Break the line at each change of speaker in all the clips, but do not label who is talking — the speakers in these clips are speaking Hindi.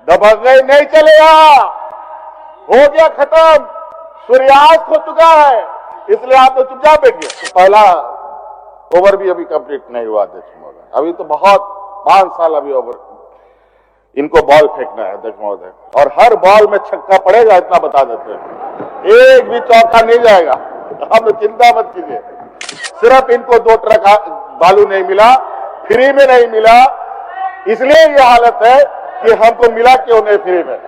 दबंगई नहीं चलेगा, हो गया खत्म, सूर्यास्त हो चुका है, इसलिए आप तो चुपचाप बैठिए। तो पहला ओवर भी अभी कंप्लीट नहीं हुआ अध्यक्ष महोदय, अभी तो बहुत 5 साल अभी ओवर, इनको बॉल फेंकना है अध्यक्ष महोदय, और हर बॉल में छक्का पड़ेगा इतना बता देते हैं, एक भी चौका नहीं जाएगा, आप चिंता मत कीजिए। सिर्फ इनको 2 ट्रक बालू नहीं मिला, फ्री में नहीं मिला, इसलिए ये हालत है कि हमको मिला क्यों नहीं फ्री में।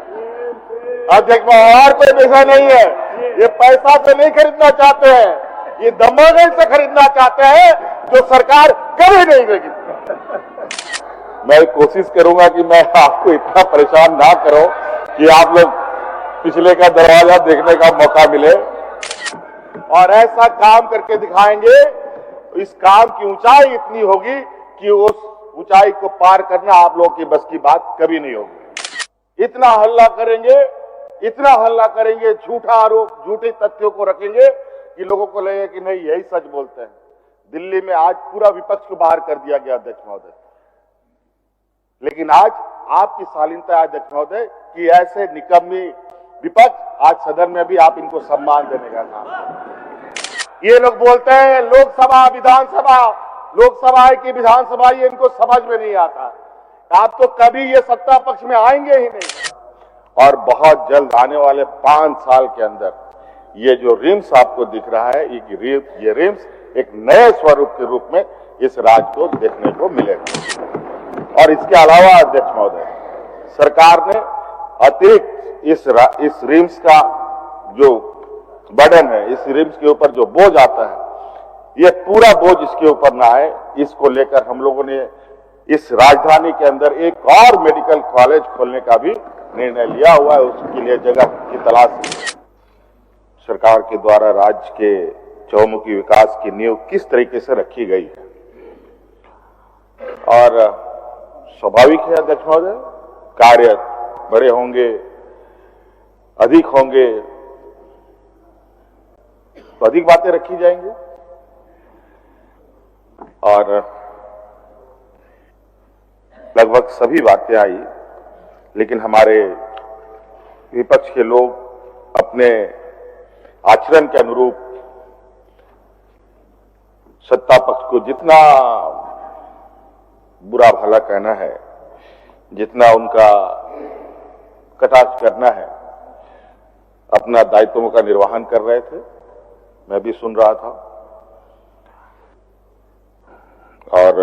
अध्यक्ष महोदय और कोई पैसा नहीं है, ये पैसा से नहीं खरीदना चाहते हैं, ये दमोगई से खरीदना चाहते हैं जो सरकार कभी नहीं देगी। मैं कोशिश करूंगा कि मैं आपको इतना परेशान ना करूं कि आप लोग पिछले का दरवाजा देखने का मौका मिले, और ऐसा काम करके दिखाएंगे तो इस काम की ऊंचाई इतनी होगी कि उस ऊंचाई को पार करना आप लोगों की बस की बात कभी नहीं होगी। इतना हल्ला करेंगे, इतना हल्ला करेंगे, झूठा आरोप, झूठे तथ्यों को रखेंगे कि लोगों को लगेगा कि नहीं यही सच बोलते हैं। दिल्ली में आज पूरा विपक्ष को बाहर कर दिया गया अध्यक्ष महोदय, लेकिन आज आपकी शालीनता है अध्यक्ष महोदय कि ऐसे निकम्मी विपक्ष आज सदन में भी आप इनको सम्मान देने का काम। ये लोग बोलते हैं लोकसभा विधानसभा, लोकसभा है कि विधानसभा, ये इनको समझ में नहीं आता। आप तो कभी ये सत्ता पक्ष में आएंगे ही नहीं, और बहुत जल्द आने वाले 5 साल के अंदर ये जो रिम्स आपको दिख रहा है, ये रिम्स एक नए स्वरूप के रूप में इस राज्य को देखने को मिलेगा। और इसके अलावा अध्यक्ष महोदय, सरकार ने अतिरिक्त इस रिम्स का जो बर्डन है, इस रिम्स के ऊपर जो बोझ आता है, ये पूरा बोझ इसके ऊपर ना आए, इसको लेकर हम लोगों ने इस राजधानी के अंदर एक और मेडिकल कॉलेज खोलने का भी निर्णय लिया हुआ है। उसके लिए जगह की तलाश सरकार के द्वारा राज्य के चौमुखी विकास की नींव किस तरीके से रखी गई है, और स्वाभाविक है अध्यक्ष महोदय, कार्य बड़े होंगे, अधिक होंगे तो अधिक बातें रखी जाएंगी, और लगभग सभी बातें आई, लेकिन हमारे विपक्ष के लोग अपने आचरण के अनुरूप सत्ता पक्ष को जितना बुरा भला कहना है, जितना उनका कटाक्ष करना है, अपना दायित्वों का निर्वहन कर रहे थे। मैं भी सुन रहा था, और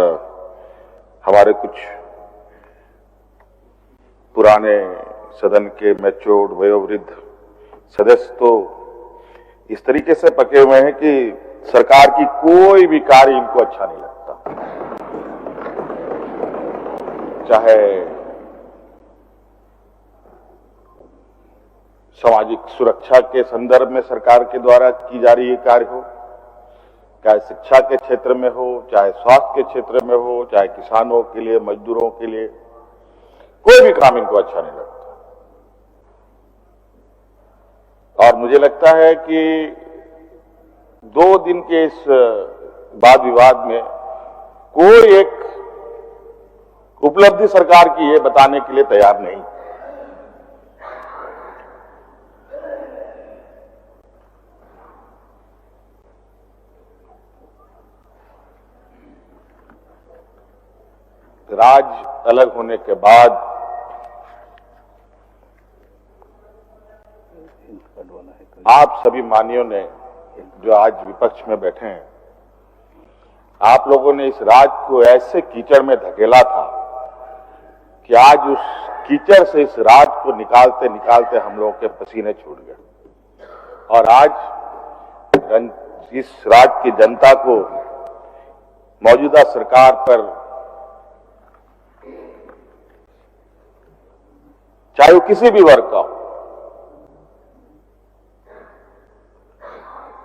हमारे कुछ पुराने सदन के मैच्योर्ड वयोवृद्ध सदस्य तो इस तरीके से पके हुए हैं कि सरकार की कोई भी कार्य इनको अच्छा नहीं लगता, चाहे सामाजिक सुरक्षा के संदर्भ में सरकार के द्वारा की जा रही कार्य हो, चाहे शिक्षा के क्षेत्र में हो, चाहे स्वास्थ्य के क्षेत्र में हो, चाहे किसानों के लिए, मजदूरों के लिए, कोई भी काम इनको अच्छा नहीं लगता। और मुझे लगता है कि 2 दिन के इस वाद विवाद में कोई एक उपलब्धि सरकार की ये बताने के लिए तैयार नहीं। राज्य अलग होने के बाद आप सभी मानियों ने जो आज विपक्ष में बैठे हैं, आप लोगों ने इस राज्य को ऐसे कीचड़ में धकेला था कि आज उस कीचड़ से इस राज्य को निकालते निकालते हम लोगों के पसीने छूट गए, और आज इस राज्य की जनता को मौजूदा सरकार पर, चाहे वो किसी भी वर्ग का हो,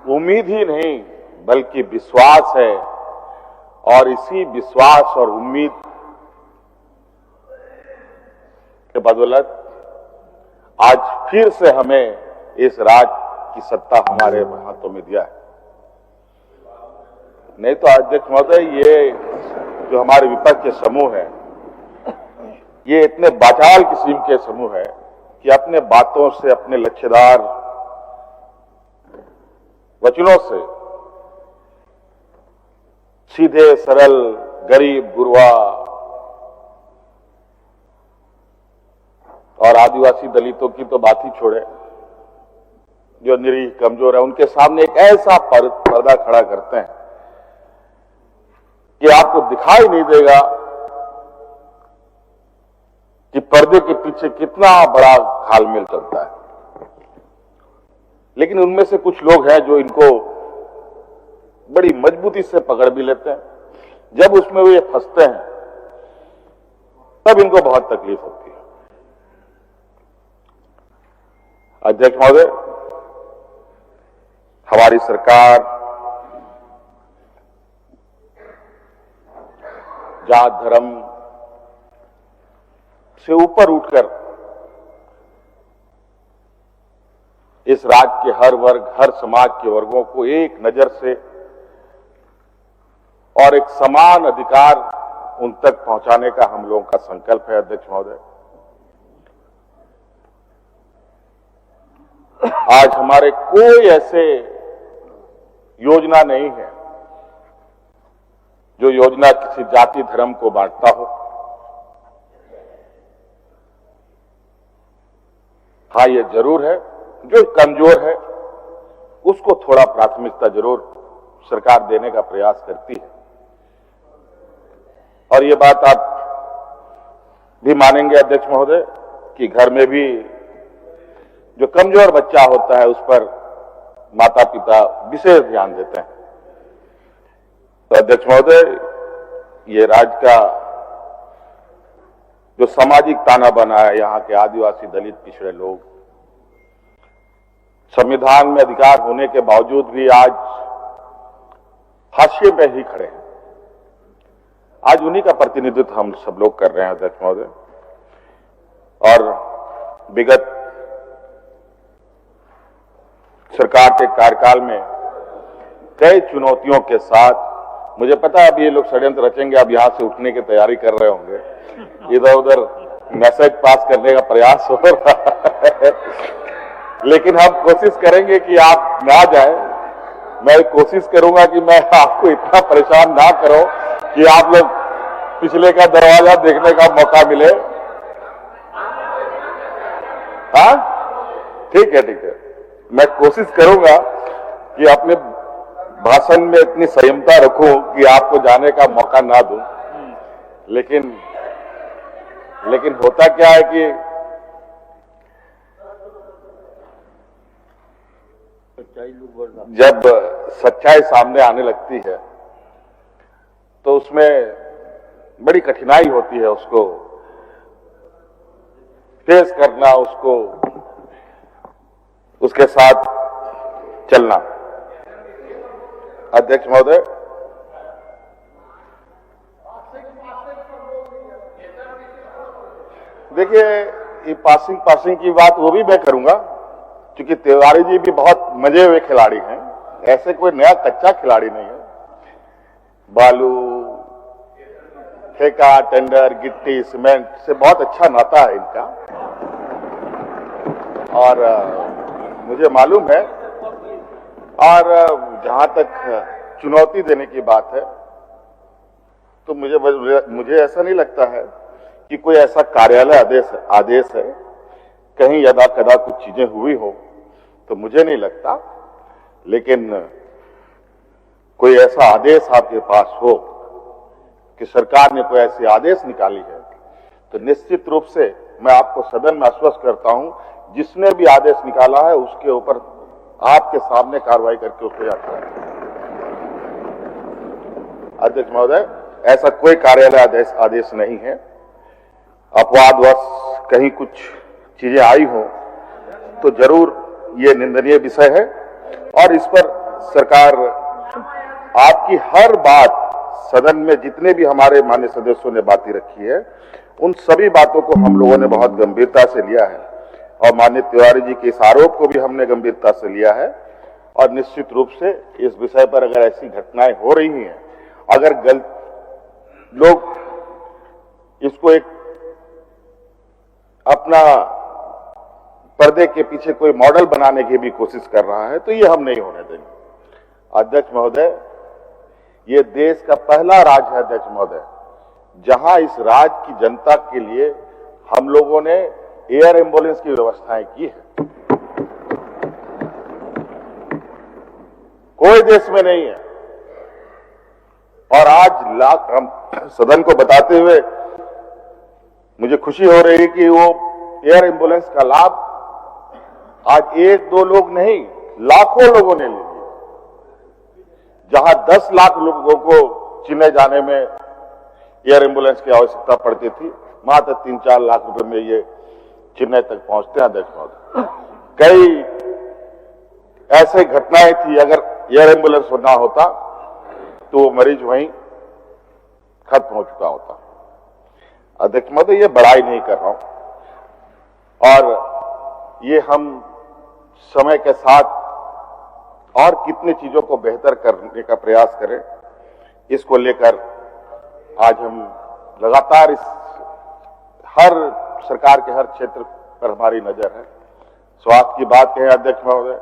उम्मीद ही नहीं बल्कि विश्वास है, और इसी विश्वास और उम्मीद के बदौलत आज फिर से हमें इस राज्य की सत्ता हमारे हाथों में दिया है। नहीं तो अध्यक्ष महोदय, ये जो हमारे विपक्ष के समूह है, ये इतने बाचाल किस्म के समूह है कि अपने बातों से, अपने लक्ष्यदार वचनों से सीधे सरल गरीब, गुरबा और आदिवासी दलितों की तो बात ही छोड़े, जो निरीह कमजोर है, उनके सामने एक ऐसा पर्दा खड़ा करते हैं कि आपको दिखाई नहीं देगा कि पर्दे के पीछे कितना बड़ा घालमेल चलता है। लेकिन उनमें से कुछ लोग हैं जो इनको बड़ी मजबूती से पकड़ भी लेते हैं। जब उसमें वो ये फंसते हैं तब इनको बहुत तकलीफ होती है। अध्यक्ष महोदय, हमारी सरकार जात धर्म से ऊपर उठकर इस राज्य के हर वर्ग, हर समाज के वर्गों को एक नजर से और एक समान अधिकार उन तक पहुंचाने का हम लोगों का संकल्प है। अध्यक्ष महोदय, आज हमारे कोई ऐसे योजना नहीं है जो योजना किसी जाति धर्म को बांटता हो। हाँ, ये जरूर है जो कमजोर है उसको थोड़ा प्राथमिकता जरूर सरकार देने का प्रयास करती है। और ये बात आप भी मानेंगे अध्यक्ष महोदय कि घर में भी जो कमजोर बच्चा होता है उस पर माता पिता विशेष ध्यान देते हैं। तो अध्यक्ष महोदय, ये राज्य का जो सामाजिक ताना बना है, यहाँ के आदिवासी दलित पिछड़े लोग संविधान में अधिकार होने के बावजूद भी आज हाशिए पे ही खड़े हैं। आज उन्हीं का प्रतिनिधित्व हम सब लोग कर रहे हैं अध्यक्ष महोदय। और विगत सरकार के कार्यकाल में कई चुनौतियों के साथ, मुझे पता है अब ये लोग षड्यंत्र रचेंगे, अब यहां से उठने की तैयारी कर रहे होंगे, इधर उधर मैसेज पास करने का प्रयास हो रहा है, लेकिन हम कोशिश करेंगे कि आप ना जाए। मैं कोशिश करूंगा कि मैं आपको इतना परेशान ना करूं कि आप लोग पिछले का दरवाजा देखने का मौका मिले। हाँ, ठीक है, ठीक है। मैं कोशिश करूंगा कि अपने भाषण में इतनी संयमता रखूं कि आपको जाने का मौका ना दूं। लेकिन होता क्या है कि जब सच्चाई सामने आने लगती है तो उसमें बड़ी कठिनाई होती है उसको फेस करना, उसके साथ चलना। अध्यक्ष महोदय, देखिए, ये पासिंग की बात वो भी मैं करूंगा, क्योंकि तिवारी जी भी बहुत मजे हुए खिलाड़ी हैं, ऐसे कोई नया कच्चा खिलाड़ी नहीं है। बालू, ठेका, टेंडर, गिट्टी, सीमेंट से बहुत अच्छा नाता है इनका। और मुझे मालूम है, और जहां तक चुनौती देने की बात है तो मुझे ऐसा नहीं लगता है कि कोई ऐसा कार्यालय आदेश है, कहीं यदा कदा कुछ चीजें हुई हो, तो मुझे नहीं लगता। लेकिन कोई ऐसा आदेश आपके पास हो कि सरकार ने कोई ऐसी आदेश निकाली है, तो निश्चित रूप से मैं आपको सदन में आश्वस्त करता हूं, जिसने भी आदेश निकाला है उसके ऊपर आपके सामने कार्रवाई करके उसको याद करें। अध्यक्ष महोदय, ऐसा कोई कार्यालय आदेश नहीं है। अपवादवश कहीं कुछ चीजें आई हो तो जरूर ये निंदनीय विषय है, और इस पर सरकार आपकी हर बात, सदन में जितने भी हमारे माननीय सदस्यों ने बातें रखी है, उन सभी बातों को हम लोगों ने बहुत गंभीरता से लिया है, और माननीय तिवारी जी के इस आरोप को भी हमने गंभीरता से लिया है। और निश्चित रूप से इस विषय पर अगर ऐसी घटनाएं हो रही हैं, अगर लोग इसको एक अपना पर्दे के पीछे कोई मॉडल बनाने की भी कोशिश कर रहा है, तो ये हम नहीं होने देंगे। अध्यक्ष महोदय, ये देश का पहला राज्य है अध्यक्ष महोदय जहां इस राज्य की जनता के लिए हम लोगों ने एयर एम्बुलेंस की व्यवस्थाएं की है। कोई देश में नहीं है। और आज हम सदन को बताते हुए मुझे खुशी हो रही है कि वो एयर एम्बुलेंस का लाभ आज एक दो लोग नहीं, लाखों लोगों ने ले लिया। जहां 10 लाख लोगों को चेन्नई जाने में एयर एम्बुलेंस की आवश्यकता पड़ती थी, मात्र 3-4 लाख रुपए में ये चेन्नई तक पहुंचते हैं अध्यक्ष महोदय। कई ऐसे घटनाएं थी, अगर एयर एम्बुलेंस ना होता तो वो मरीज वहीं खत्म हो चुका होता। अध्यक्ष महोदय, ये बड़ाई नहीं कर रहा हूं, और ये हम समय के साथ और कितनी चीजों को बेहतर करने का प्रयास करें, इसको लेकर आज हम लगातार इस हर सरकार के हर क्षेत्र पर हमारी नजर है। स्वास्थ्य की बात कहें अध्यक्ष महोदय,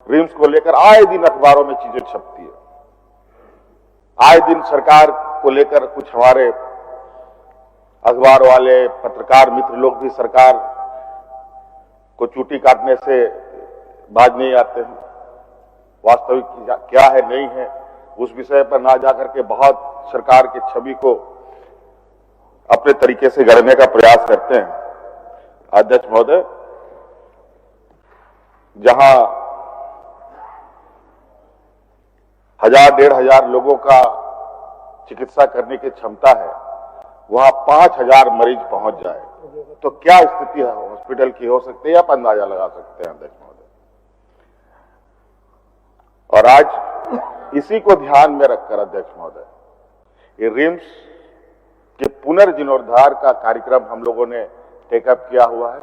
रिम्स को लेकर आए दिन अखबारों में चीजें छपती है। आए दिन सरकार को लेकर कुछ हमारे अखबार वाले पत्रकार मित्र लोग भी सरकार को चूटी काटने से बाज नहीं आते हैं। वास्तविक क्या है नहीं है उस विषय पर ना जाकर के बहुत सरकार की छवि को अपने तरीके से गढ़ने का प्रयास करते हैं। अध्यक्ष महोदय, जहां 1000-1500 लोगों का चिकित्सा करने की क्षमता है, वहां 5000 मरीज पहुंच जाए तो क्या स्थिति है हॉस्पिटल की हो सकती है, आप अंदाजा लगा सकते हैं अध्यक्ष महोदय। और आज इसी को ध्यान में रखकर अध्यक्ष महोदय, ये रिम्स के पुनर्जीर्णोद्धार का कार्यक्रम हम लोगों ने टेकअप किया हुआ है,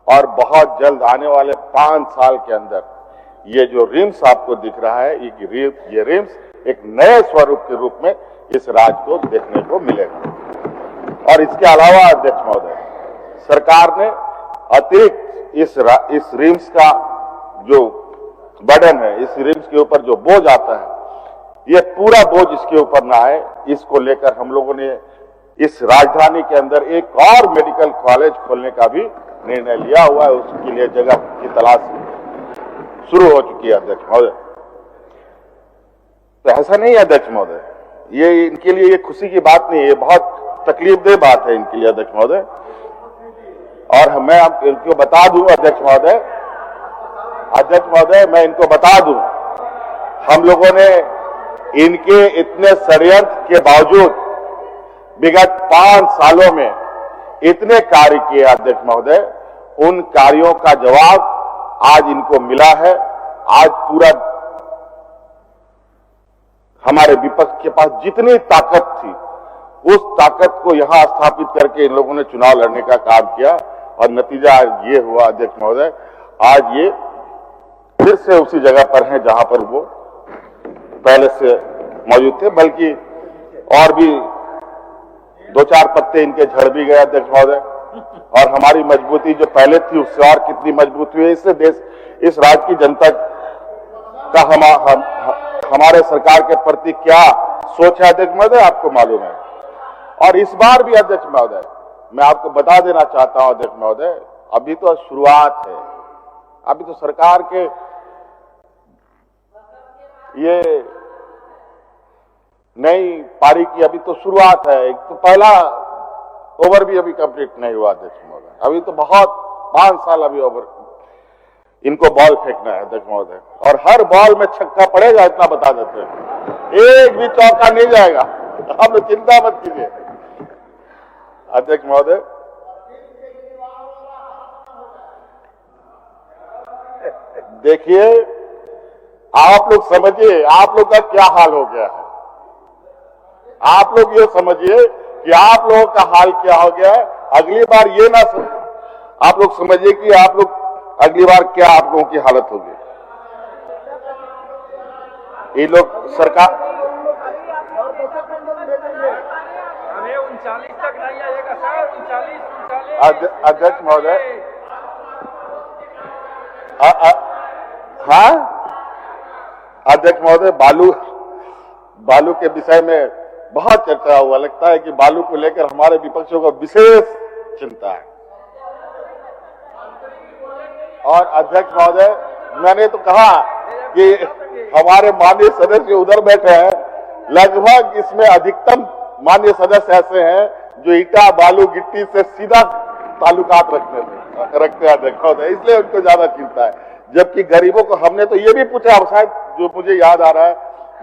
और बहुत जल्द आने वाले 5 साल के अंदर ये जो रिम्स आपको दिख रहा है, ये रिम्स एक नए स्वरूप के रूप में इस राज्य को देखने को मिलेगा। और इसके अलावा अध्यक्ष महोदय, सरकार ने अतिरिक्त इस रिम्स का जो बर्डन है, इस रिम्स के ऊपर जो बोझ आता है, ये पूरा बोझ इसके ऊपर ना आए, इसको लेकर हम लोगों ने इस राजधानी के अंदर एक और मेडिकल कॉलेज खोलने का भी निर्णय लिया हुआ है। उसके लिए जगह की तलाश शुरू हो चुकी है अध्यक्ष महोदय। तो ऐसा नहीं है अध्यक्ष महोदय, ये इनके लिए ये खुशी की बात नहीं है, ये बहुत तकलीफदेह बात है इनके लिए अध्यक्ष महोदय। और मैं इनको बता दूं अध्यक्ष महोदय, मैं इनको बता दूं, हम लोगों ने इनके इतने षड्यंत्र के बावजूद विगत 5 सालों में इतने कार्य किए अध्यक्ष महोदय, उन कार्यों का जवाब आज इनको मिला है। आज पूरा हमारे विपक्ष के पास जितनी ताकत थी, उस ताकत को यहां स्थापित करके इन लोगों ने चुनाव लड़ने का काम किया, और नतीजा ये हुआ अध्यक्ष महोदय, आज ये फिर से उसी जगह पर हैं जहां पर वो पहले से मौजूद थे, बल्कि और भी 2-4 पत्ते इनके झड़ भी गए अध्यक्ष महोदय। और हमारी मजबूती जो पहले थी उससे और कितनी मजबूत हुई है, इससे इस राज्य की जनता का हमारे सरकार के प्रति क्या सोच है अध्यक्ष महोदय, आपको मालूम है। और इस बार भी अध्यक्ष महोदय, मैं आपको बता देना चाहता हूं अध्यक्ष महोदय, अभी तो शुरुआत है, अभी तो सरकार के ये नई पारी की अभी तो शुरुआत है। एक तो पहला ओवर भी अभी कंप्लीट नहीं हुआ अध्यक्ष महोदय, अभी तो बहुत 5 साल अभी ओवर इनको बॉल फेंकना है अध्यक्ष महोदय, और हर बॉल में छक्का पड़ेगा इतना बता देते हैं, एक भी चौका नहीं जाएगा, आप लोग चिंता मत कीजिए अध्यक्ष महोदय। देखिए, आप लोग समझिए आप लोग का क्या हाल हो गया है। आप लोग ये समझिए कि आप लोगों का हाल क्या हो गया है। अगली बार ये ना आप लोग समझिए कि आप लोग अगली बार क्या आप लोगों की हालत होगी। ये लोग सरकार
हमें 39 तक नहीं आएगा सर, 39
अध्यक्ष महोदय, हाँ अध्यक्ष महोदय, बालू के विषय में बहुत चर्चा हुआ। लगता है कि बालू को लेकर हमारे विपक्षियों को विशेष चिंता है। और अध्यक्ष महोदय, मैंने तो कहा कि हमारे माननीय सदस्य उधर बैठे हैं, लगभग इसमें अधिकतम माननीय सदस्य ऐसे हैं जो ईटा बालू गिट्टी से सीधा ताल्लुकात रखते हैं अध्यक्ष महोदय, इसलिए उनको ज्यादा चिंता है। जबकि गरीबों को हमने तो ये भी पूछा, शायद जो मुझे याद आ रहा है,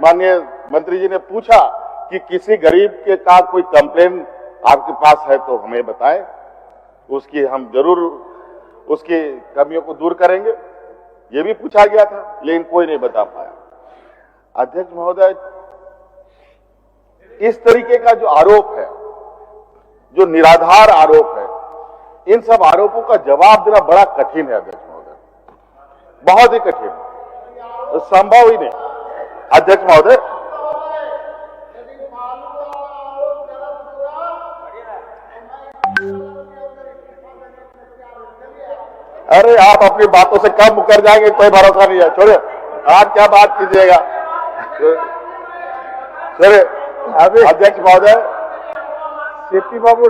माननीय मंत्री जी ने पूछा कि किसी गरीब के का कोई कंप्लेन आपके पास है तो हमें बताएं, उसकी हम जरूर उसकी कमियों को दूर करेंगे। ये भी पूछा गया था, लेकिन कोई नहीं बता पाया। अध्यक्ष महोदय, इस तरीके का जो आरोप है, जो निराधार आरोप है, इन सब आरोपों का जवाब देना बड़ा कठिन है अध्यक्ष महोदय, बहुत ही कठिन, तो संभव ही नहीं। अध्यक्ष महोदय, अरे आप अपनी बातों से कब मुकर जाएंगे कोई भरोसा नहीं है, छोड़िए, आज क्या बात कीजिएगा। छोड़िए अध्यक्ष महोदय,
सीपी बाबू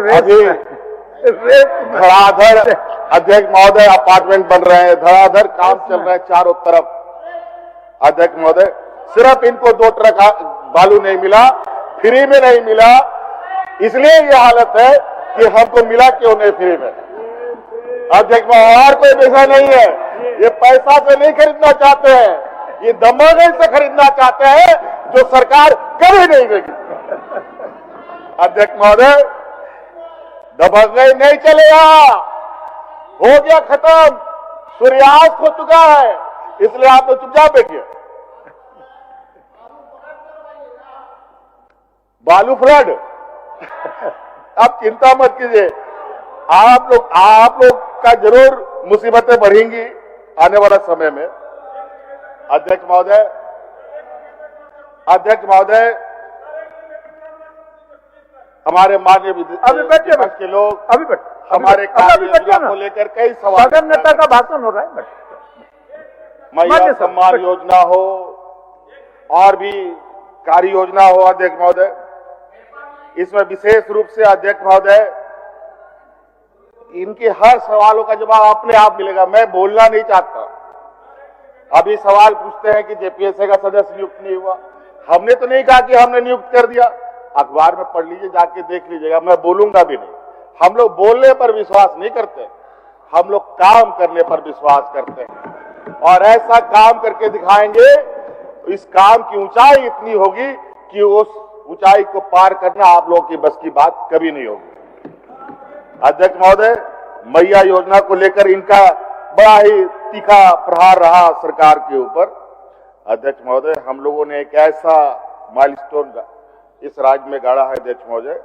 धड़ाधड़ अध्यक्ष महोदय अपार्टमेंट बन रहे हैं, धड़ाधड़ काम चल रहा है चारों तरफ। अध्यक्ष महोदय, सिर्फ इनको 2 ट्रक बालू नहीं मिला, फ्री में नहीं मिला, इसलिए ये हालत है कि हमको मिला क्यों नहीं फ्री में। अध्यक्ष महोदय, और कोई पैसा नहीं है, ये पैसा से नहीं खरीदना चाहते हैं, ये दमोगल से खरीदना चाहते हैं, जो सरकार कभी नहीं देगी। अध्यक्ष महोदय, दबंगई नहीं चलेगा, हो गया खत्म, सूर्यास्त हो चुका है, इसलिए आप तो चुपचाप बैठिए। बालू फ्लड आप चिंता मत कीजिए, आप लोग का जरूर मुसीबतें बढ़ेंगी आने वाला समय में। अध्यक्ष महोदय, हमारे माननीय विपक्ष के लोग हमारे कार्य को लेकर कई सवाल,
नेता का भाषण हो रहा है,
महिला सम्मान योजना हो और भी कार्य योजना हो। अध्यक्ष महोदय, इसमें विशेष रूप से अध्यक्ष महोदय, इनके हर सवालों का जवाब अपने आप मिलेगा, मैं बोलना नहीं चाहता। अभी सवाल पूछते हैं कि जेपीएससी का सदस्य नियुक्त नहीं हुआ, हमने तो नहीं कहा कि हमने नियुक्त कर दिया, अखबार में पढ़ लीजिए, जाके देख लीजिएगा, मैं बोलूंगा भी नहीं। हम लोग बोलने पर विश्वास नहीं करते, हम लोग काम करने पर विश्वास करते हैं, और ऐसा काम करके दिखाएंगे तो इस काम की ऊंचाई इतनी होगी कि उस ऊंचाई को पार करना आप लोगों की बस की बात कभी नहीं होगी। अध्यक्ष महोदय, मैया योजना को लेकर इनका बड़ा ही तीखा प्रहार रहा सरकार के ऊपर। अध्यक्ष महोदय, हम लोगों ने एक ऐसा माइलस्टोन इस राज्य में गाड़ा है अध्यक्ष महोदय,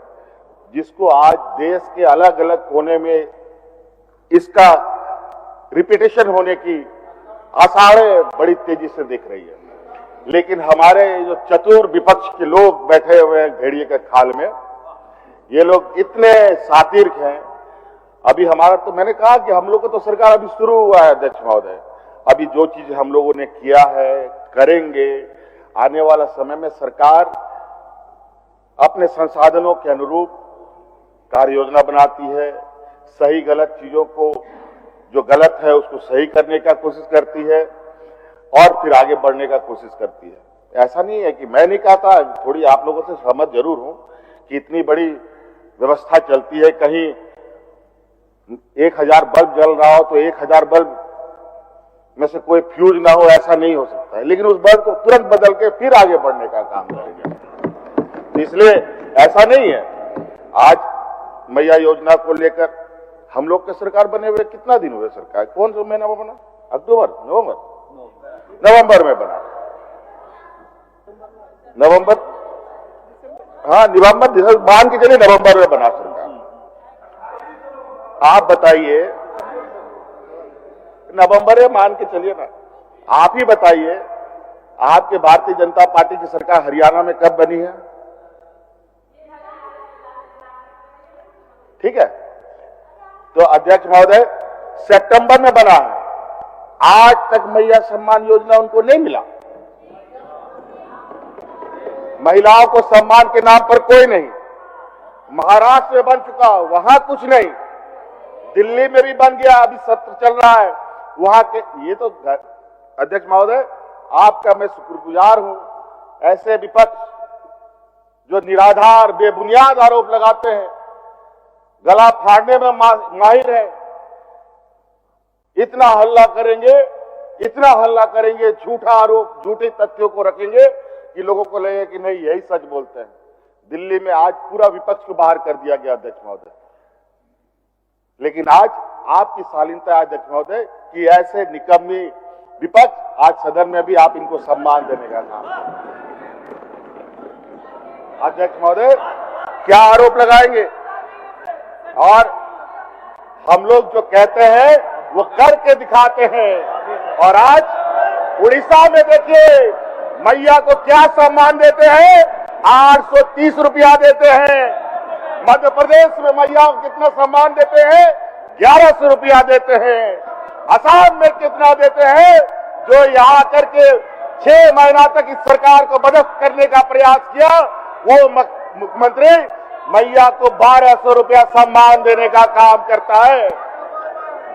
जिसको आज देश के अलग अलग कोने में इसका रिपीटेशन होने की आसारें बड़ी तेजी से दिख रही है। लेकिन हमारे जो चतुर विपक्ष के लोग बैठे हुए हैं भेड़िए के खाल में, ये लोग इतने सातिर्क हैं। अभी हमारा तो मैंने कहा कि हम लोग को तो सरकार अभी शुरू हुआ है अध्यक्ष महोदय, अभी जो चीज हम लोगों ने किया है, करेंगे, आने वाला समय में सरकार अपने संसाधनों के अनुरूप कार्य योजना बनाती है, सही गलत चीजों को, जो गलत है उसको सही करने का कोशिश करती है और फिर आगे बढ़ने का कोशिश करती है। ऐसा नहीं है कि मैं नहीं कहता, थोड़ी आप लोगों से सहमत जरूर हूं कि इतनी बड़ी व्यवस्था चलती है, कहीं 1000 बल्ब जल रहा हो तो 1000 बल्ब में से कोई फ्यूज ना हो, ऐसा नहीं हो सकता है, लेकिन उस बल्ब को तुरंत बदल के फिर आगे बढ़ने का काम करेंगे। इसलिए ऐसा नहीं है। आज मैया योजना को लेकर हम लोग के सरकार बने हुए कितना दिन हुए, सरकार कौन सा महीना में बना? अक्टूबर, नवंबर में बना, नवंबर, हाँ नवंबर, मान के चलिए नवंबर में बना सरकार। आप बताइए, नवंबर में मान के चलिए ना, आप ही बताइए, आपके भारतीय जनता पार्टी की सरकार हरियाणा में कब बनी है? ठीक है, तो अध्यक्ष महोदय सितंबर में बना है, आज तक मैया सम्मान योजना उनको नहीं मिला। महिलाओं को सम्मान के नाम पर कोई नहीं। महाराष्ट्र में बन चुका, वहां कुछ नहीं। दिल्ली में भी बन गया, अभी सत्र चल रहा है वहां के। ये तो अध्यक्ष महोदय आपका मैं शुक्रगुजार हूं। ऐसे विपक्ष जो निराधार बेबुनियाद आरोप लगाते हैं, गला फाड़ने में माहिर है, इतना हल्ला करेंगे, झूठा आरोप, झूठे तथ्यों को रखेंगे कि लोगों को लगे कि नहीं यही सच बोलते हैं। दिल्ली में आज पूरा विपक्ष को बाहर कर दिया गया अध्यक्ष महोदय। लेकिन आज आपकी शालीनता है अध्यक्ष महोदय कि ऐसे निकम्मी विपक्ष आज सदन में भी आप इनको सम्मान देने का काम। अध्यक्ष महोदय क्या आरोप लगाएंगे? और हम लोग जो कहते हैं वो करके दिखाते हैं। और आज उड़ीसा में देखिए मैया को क्या सम्मान देते हैं, 830 रुपया देते हैं। मध्य प्रदेश में मैया को कितना सम्मान देते हैं, 1100 रुपया देते हैं। असम में कितना देते हैं, जो यहाँ करके 6 महीना तक इस सरकार को बदस्त करने का प्रयास किया, वो मुख्यमंत्री मैया को 1200 रुपया सम्मान देने का काम करता है।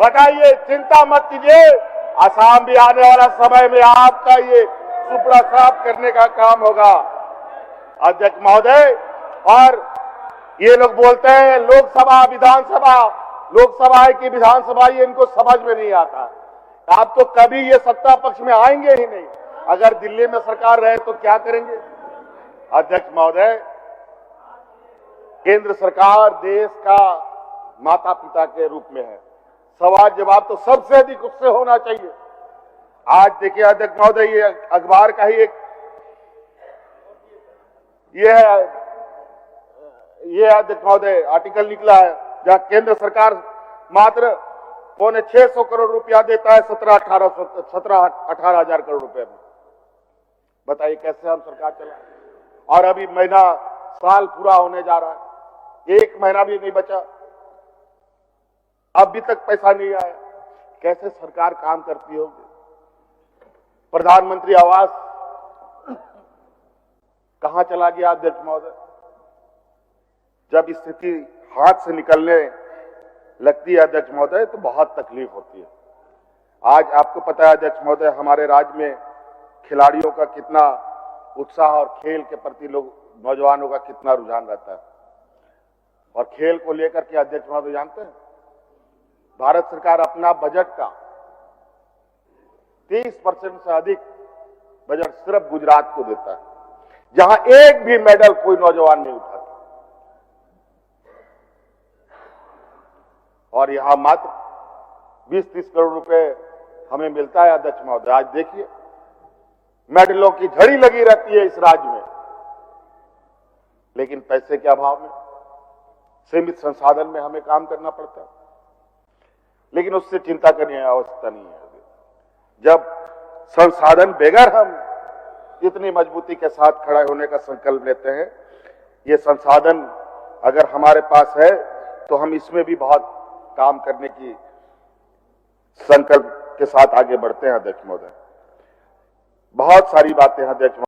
बताइए, चिंता मत कीजिए, असम भी आने वाला समय में आपका ये सुपड़ा साफ करने का काम होगा अध्यक्ष महोदय। और ये लोग बोलते हैं लोकसभा विधानसभा, लोकसभा है कि विधानसभा, ये इनको समझ में नहीं आता। आप तो कभी ये सत्ता पक्ष में आएंगे ही नहीं। अगर दिल्ली में सरकार रहे तो क्या करेंगे? अध्यक्ष महोदय, केंद्र सरकार देश का माता पिता के रूप में है। सवाल जवाब तो सबसे अधिक उससे होना चाहिए। आज देखिए अध्यक्ष महोदय, ये अखबार का ही एक ये अध्यक्ष महोदय आर्टिकल निकला है जहां केंद्र सरकार मात्र 650 करोड़ रुपया देता है 17-18 हजार करोड़ रुपए में। बताइए कैसे हम सरकार चलाएं? और अभी महीना साल पूरा होने जा रहा है, 1 महीना भी नहीं बचा, अभी तक पैसा नहीं आया। कैसे सरकार काम करती होगी? प्रधानमंत्री आवास कहां चला गया अध्यक्ष महोदय? जब स्थिति हाथ से निकलने लगती है अध्यक्ष महोदय तो बहुत तकलीफ होती है। आज आपको पता है अध्यक्ष महोदय, हमारे राज्य में खिलाड़ियों का कितना उत्साह और खेल के प्रति लोग नौजवानों का कितना रुझान रहता है। और खेल को लेकर के अध्यक्ष महोदय जानते हैं, भारत सरकार अपना बजट का 30% से अधिक बजट सिर्फ गुजरात को देता है, जहां एक भी मेडल कोई नौजवान नहीं उठाता। और यहां मात्र 20-30 करोड़ रुपए हमें मिलता है अध्यक्ष महोदय। आज देखिए मेडलों की झड़ी लगी रहती है इस राज्य में, लेकिन पैसे के अभाव में, सीमित संसाधन में हमें काम करना पड़ता है। लेकिन उससे चिंता करने की आवश्यकता नहीं है। जब संसाधन बगैर हम इतनी मजबूती के साथ खड़े होने का संकल्प लेते हैं, ये संसाधन अगर हमारे पास है तो हम इसमें भी बहुत काम करने की संकल्प के साथ आगे बढ़ते हैं अध्यक्ष महोदय। बहुत सारी बातें हैं अध्यक्ष